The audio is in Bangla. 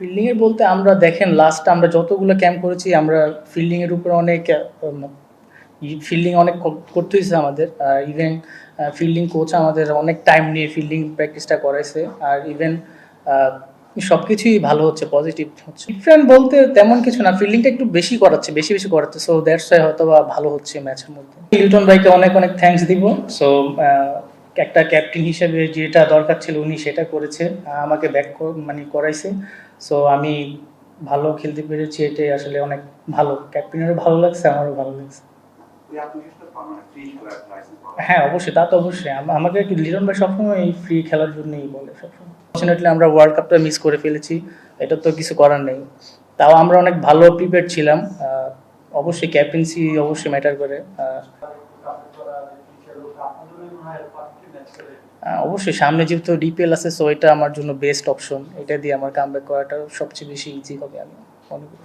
ফিল্ডিং এর বলতে আমরা দেখেন লাস্ট আমরা যতগুলো ক্যাম্প করেছি আমরা ফিল্ডিং এর উপর অনেক ফিল্ডিং অনেক করতে হয়েছে আমাদের। আর ইভেন ফিল্ডিং কোচ আমাদের অনেক টাইম নিয়ে ফিল্ডিং প্র্যাকটিসটা করাইছে। আর ইভেন সব কিছুই ভালো হচ্ছে, পজিটিভ হচ্ছে। ডিফারেন্ট বলতে তেমন কিছু না, ফিল্ডিংটা একটু বেশি করাচ্ছে, সো দ্যাটস ওয়াই হয়তো বা ভালো হচ্ছে ম্যাচের মধ্যে। লিটন ভাইকে অনেক অনেক থ্যাঙ্কস দিব। সো একটা ক্যাপ্টেন হিসেবে যেটা দরকার ছিল উনি সেটা করেছে, আমাকে ব্যাক মানে করাইছে। সো আমি ভালো খেলতে পেরেছি, এটাই আসলে অনেক ভালো। ক্যাপ্টেনেরও ভালো লাগছে, আমারও ভালো লাগছে। হ্যাঁ অবশ্যই, তা তো অবশ্যই। আমাকে লিটন ভাই সবসময় এই ফ্রি খেলার জন্যই বলে সবসময়। ফর্চুনেটলি আমরা ওয়ার্ল্ড কাপটা মিস করে ফেলেছি, এটা তো কিছু করার নেই। তাও আমরা অনেক ভালো প্রিপেয়ার ছিলাম। অবশ্যই ক্যাপ্টেন্সি অবশ্যই ম্যাটার করে। অবশ্যই সামনে যেহেতু ডিপিএল আছে, সো এটা আমার জন্য বেস্ট অপশন। এটা দিয়ে আমার কামব্যাক করাটা সবচেয়ে বেশি ইজি হবে আমি মনে করি।